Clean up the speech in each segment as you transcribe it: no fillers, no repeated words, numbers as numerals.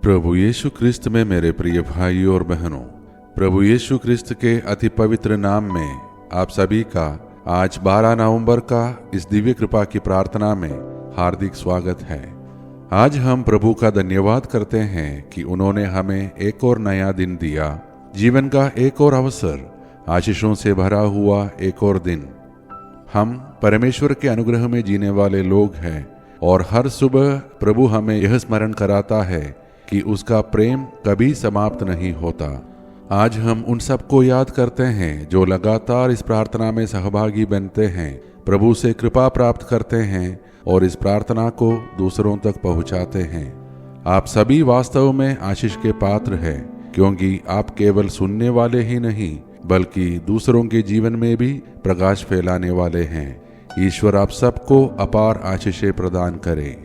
प्रभु यीशु क्रिस्त में मेरे प्रिय भाइयों और बहनों, प्रभु यीशु क्रिस्त के अति पवित्र नाम में आप सभी का आज 12 नवंबर का इस दिव्य कृपा की प्रार्थना में हार्दिक स्वागत है। आज हम प्रभु का धन्यवाद करते हैं कि उन्होंने हमें एक और नया दिन दिया, जीवन का एक और अवसर, आशीषों से भरा हुआ एक और दिन। हम परमेश्वर के अनुग्रह में जीने वाले लोग हैं और हर सुबह प्रभु हमें यह स्मरण कराता है कि उसका प्रेम कभी समाप्त नहीं होता। आज हम उन सबको याद करते हैं जो लगातार इस प्रार्थना में सहभागी बनते हैं, प्रभु से कृपा प्राप्त करते हैं और इस प्रार्थना को दूसरों तक पहुंचाते हैं। आप सभी वास्तव में आशीष के पात्र हैं, क्योंकि आप केवल सुनने वाले ही नहीं बल्कि दूसरों के जीवन में भी प्रकाश फैलाने वाले हैं। ईश्वर आप सबको अपार आशीषें प्रदान करे।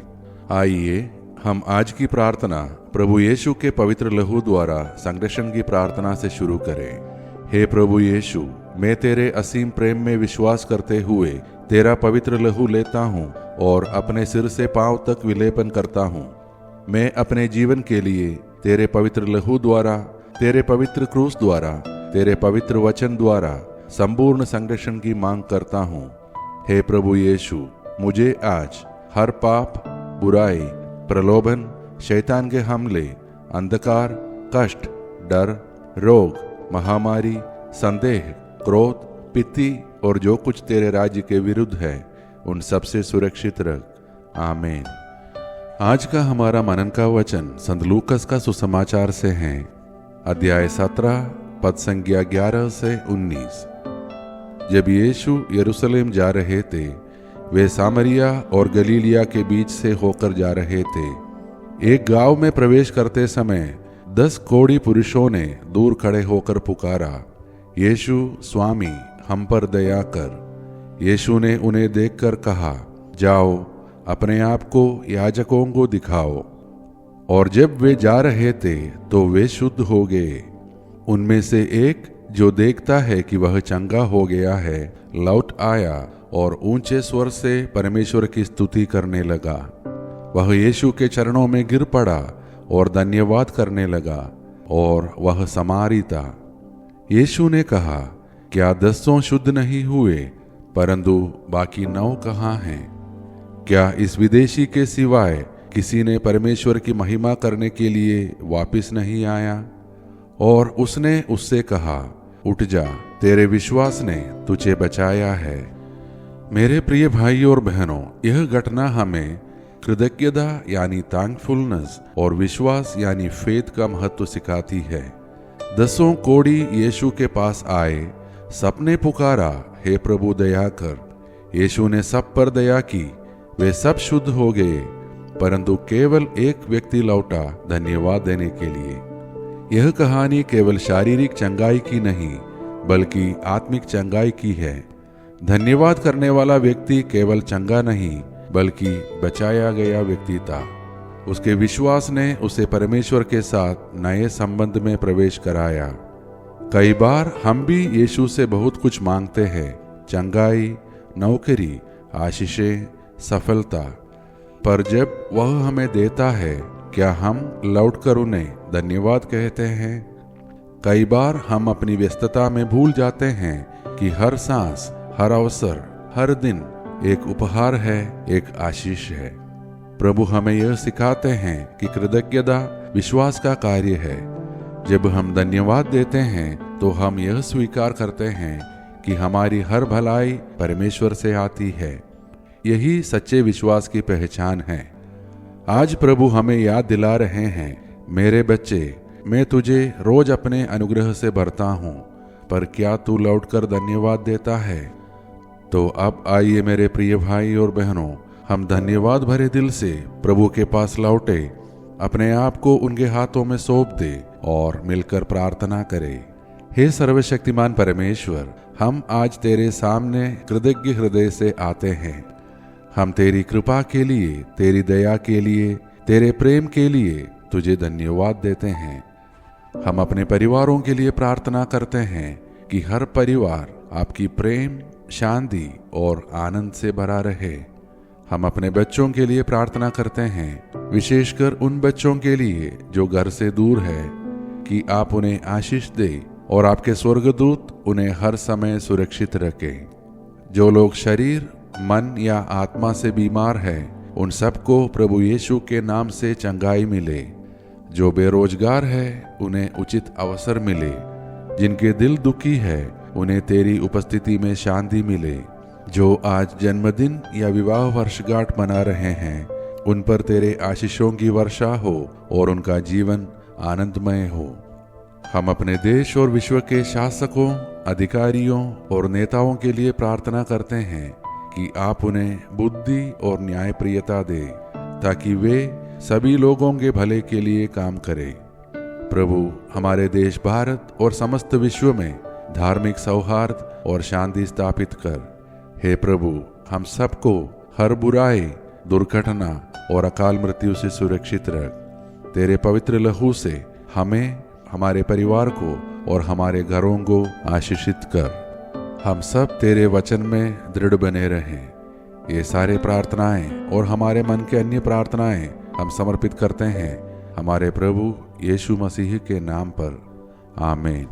आइए हम आज की प्रार्थना प्रभु यीशु के पवित्र लहू द्वारा संरक्षण की प्रार्थना से शुरू करें। हे प्रभु यीशु, मैं तेरे असीम प्रेम में विश्वास करते हुए तेरा पवित्र लहू लेता हूँ और अपने सिर से पांव तक विलेपन करता हूँ। मैं अपने जीवन के लिए तेरे पवित्र लहू द्वारा, तेरे पवित्र क्रूस द्वारा, तेरे पवित्र वचन द्वारा संपूर्ण संरक्षण की मांग करता हूँ। हे प्रभु यीशु, मुझे आज हर पाप, बुराई, प्रलोभन, शैतान के हमले, अंधकार, कष्ट, डर, रोग, महामारी, संदेह, क्रोध, पित्ती और जो कुछ तेरे राज्य के विरुद्ध है, उन सब से सुरक्षित रख। आमीन। आज का हमारा मनन का वचन संत लूकस का सुसमाचार से है, अध्याय 17 पद संख्या 11 से 19। जब यीशु यरूशलेम जा रहे थे, वे सामरिया और गलीलिया के बीच से होकर जा रहे थे। एक गांव में प्रवेश करते समय 10 कोढ़ी पुरुषों ने दूर खड़े होकर पुकारा, यीशु स्वामी, हम पर दया कर। यीशु ने उन्हें देखकर कहा, जाओ अपने आप को याजकों को दिखाओ। और जब वे जा रहे थे तो वे शुद्ध हो गए। उनमें से एक जो देखता है कि वह चंगा हो गया है, लौट आया और ऊंचे स्वर से परमेश्वर की स्तुति करने लगा। वह यीशु के चरणों में गिर पड़ा और धन्यवाद करने लगा, और वह समारी था। यीशु ने कहा, क्या 10 शुद्ध नहीं हुए, परंतु बाकी 9 कहाँ हैं? क्या इस विदेशी के सिवाय किसी ने परमेश्वर की महिमा करने के लिए वापिस नहीं आया? और उसने उससे कहा, उठ जा, तेरे विश्वास ने तुझे बचाया है। मेरे प्रिय भाई और बहनों, यह घटना हमें कृतज्ञता यानी थैंकफुलनेस और विश्वास यानी फेथ का महत्व सिखाती है। 10 कोढ़ी यीशु के पास आए, सबने पुकारा, हे प्रभु दया कर। यीशु ने सब पर दया की, वे सब शुद्ध हो गए, परंतु केवल एक व्यक्ति लौटा धन्यवाद देने के लिए। यह कहानी केवल शारीरिक चंगाई की नहीं बल्कि आत्मिक चंगाई की है। धन्यवाद करने वाला व्यक्ति केवल चंगा नहीं बल्कि बचाया गया व्यक्ति था। उसके विश्वास ने उसे परमेश्वर के साथ नए संबंध में प्रवेश कराया। कई बार हम भी यीशु से बहुत कुछ मांगते हैं, चंगाई, नौकरी, आशीषें, सफलता, पर जब वह हमें देता है, क्या हम लौटकर उन्हें धन्यवाद कहते हैं? कई बार हम अपनी व्यस्तता में भूल जाते हैं कि हर सांस, हर अवसर, हर दिन एक उपहार है, एक आशीष है। प्रभु हमें यह सिखाते हैं कि कृतज्ञता विश्वास का कार्य है। जब हम धन्यवाद देते हैं तो हम यह स्वीकार करते हैं कि हमारी हर भलाई परमेश्वर से आती है। यही सच्चे विश्वास की पहचान है। आज प्रभु हमें याद दिला रहे हैं, मेरे बच्चे, मैं तुझे रोज अपने अनुग्रह से भरता हूँ, पर क्या तू लौटकर धन्यवाद देता है? तो अब आइए मेरे प्रिय भाई और बहनों, हम धन्यवाद भरे दिल से प्रभु के पास लौटे, अपने आप को उनके हाथों में सौंप दे और मिलकर प्रार्थना करें। हे सर्वशक्तिमान परमेश्वर, हम आज तेरे सामने कृतज्ञ हृदय से आते हैं। हम तेरी कृपा के लिए, तेरी दया के लिए, तेरे प्रेम के लिए तुझे धन्यवाद देते हैं। हम अपने परिवारों के लिए प्रार्थना करते हैं कि हर परिवार आपकी प्रेम, शांति और आनंद से भरा रहे। हम अपने बच्चों के लिए प्रार्थना करते हैं, विशेषकर उन बच्चों के लिए जो घर से दूर है, कि आप उन्हें आशीष दे और आपके स्वर्गदूत उन्हें हर समय सुरक्षित रखें। जो लोग शरीर, मन या आत्मा से बीमार है, उन सबको प्रभु यीशु के नाम से चंगाई मिले। जो बेरोजगार है, उन्हें उचित अवसर मिले। जिनके दिल दुखी है, उन्हें तेरी उपस्थिति में शांति मिले। जो आज जन्मदिन या विवाह वर्षगांठ मना रहे हैं, उन पर तेरे आशीषों की वर्षा हो और उनका जीवन आनंदमय हो। हम अपने देश और विश्व के शासकों, अधिकारियों और नेताओं के लिए प्रार्थना करते हैं कि आप उन्हें बुद्धि और न्यायप्रियता दे, ताकि वे सभी लोगों के भले के लिए काम करें। प्रभु, हमारे देश भारत और समस्त विश्व में धार्मिक सौहार्द और शांति स्थापित कर। हे प्रभु, हम सबको हर बुराई, दुर्घटना और अकाल मृत्यु से सुरक्षित रख। तेरे पवित्र लहू से हमें, हमारे परिवार को और हमारे घरों को आशीषित कर। हम सब तेरे वचन में दृढ़ बने रहें। ये सारे प्रार्थनाएं और हमारे मन के अन्य प्रार्थनाएं हम समर्पित करते हैं हमारे प्रभु यीशु मसीह के नाम पर। आमीन।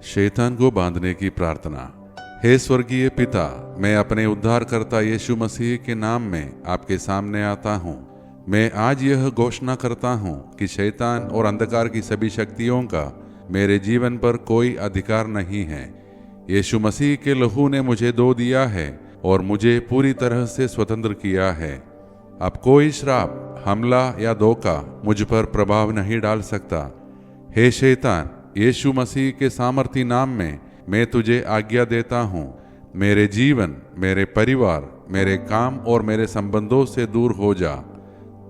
शैतान को बांधने की प्रार्थना। हे स्वर्गीय पिता, मैं अपने उद्धारकर्ता यीशु मसीह के नाम में आपके सामने आता हूँ। मैं आज यह घोषणा करता हूँ कि शैतान और अंधकार की सभी शक्तियों का मेरे जीवन पर कोई अधिकार नहीं है। यीशु मसीह के लहू ने मुझे दो दिया है और मुझे पूरी तरह से स्वतंत्र किया है। अब कोई श्राप, हमला या धोखा मुझ पर प्रभाव नहीं डाल सकता। हे शैतान, यीशु मसीह के सामर्थी नाम में मैं तुझे आज्ञा देता हूँ, मेरे जीवन, मेरे परिवार, मेरे काम और मेरे संबंधों से दूर हो जा।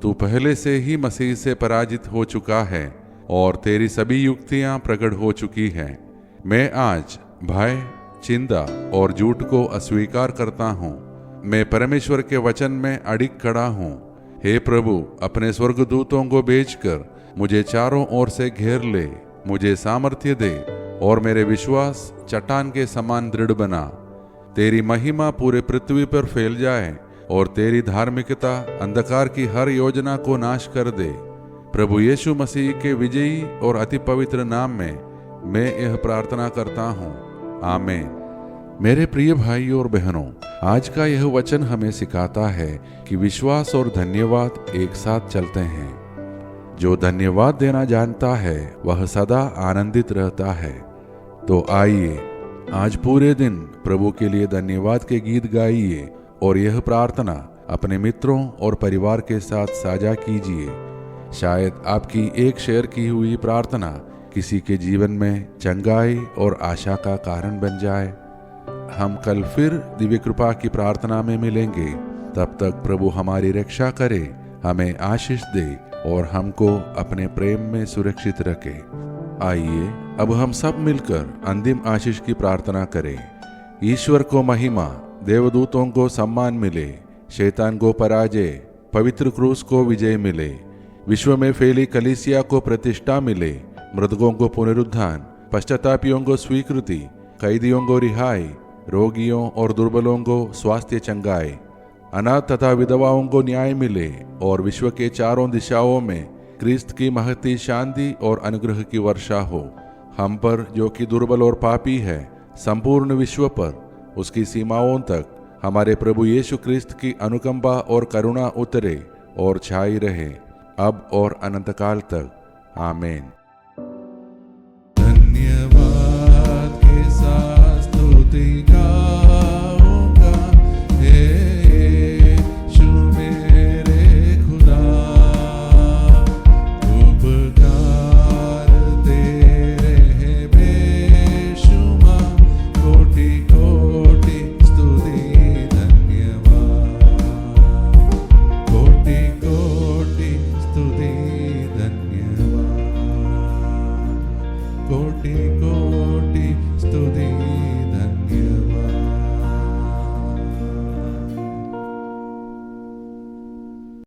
तू पहले से ही मसीह से पराजित हो चुका है और तेरी सभी युक्तियां प्रकट हो चुकी हैं। मैं आज भय, चिंता और झूठ को अस्वीकार करता हूँ। मैं परमेश्वर के वचन में अडिग खड़ा हूँ। हे प्रभु, अपने स्वर्गदूतों को भेजकर मुझे चारों ओर से घेर ले, मुझे सामर्थ्य दे और मेरे विश्वास चट्टान के समान दृढ़ बना। तेरी महिमा पूरे पृथ्वी पर फैल जाए और तेरी धार्मिकता अंधकार की हर योजना को नाश कर दे। प्रभु यीशु मसीह के विजयी और अति पवित्र नाम में मैं यह प्रार्थना करता हूँ। आमीन। मेरे प्रिय भाई और बहनों, आज का यह वचन हमें सिखाता है कि विश्वास और धन्यवाद एक साथ चलते हैं। जो धन्यवाद देना जानता है वह सदा आनंदित रहता है। तो आइए आज पूरे दिन प्रभु के लिए धन्यवाद के गीत गाइए और यह प्रार्थना अपने मित्रों और परिवार के साथ साझा कीजिए। शायद आपकी एक शेयर की हुई प्रार्थना किसी के जीवन में चंगाई और आशा का कारण बन जाए। हम कल फिर दिव्य कृपा की प्रार्थना में मिलेंगे। तब तक प्रभु हमारी रक्षा करे, हमें आशीष दे और हमको अपने प्रेम में सुरक्षित रखे। आइए अब हम सब मिलकर अंतिम आशीष की प्रार्थना करें। ईश्वर को महिमा, देवदूतों को सम्मान मिले, शैतान को पराजय, पवित्र क्रूस को विजय मिले, विश्व में फैली कलीसिया को प्रतिष्ठा मिले, मृतकों को पुनरुत्थान, पश्चातापियों को स्वीकृति, कैदियों को रिहाई, रोगियों और दुर्बलों को स्वास्थ्य चंगाई, अनाथ तथा विधवाओं को न्याय मिले और विश्व के चारों दिशाओं में क्रिस्त की महती शांति और अनुग्रह की वर्षा हो। हम पर जो कि दुर्बल और पापी है, संपूर्ण विश्व पर, उसकी सीमाओं तक हमारे प्रभु यीशु क्रिस्त की अनुकंपा और करुणा उतरे और छाई रहे, अब और अनंत काल तक। आमीन।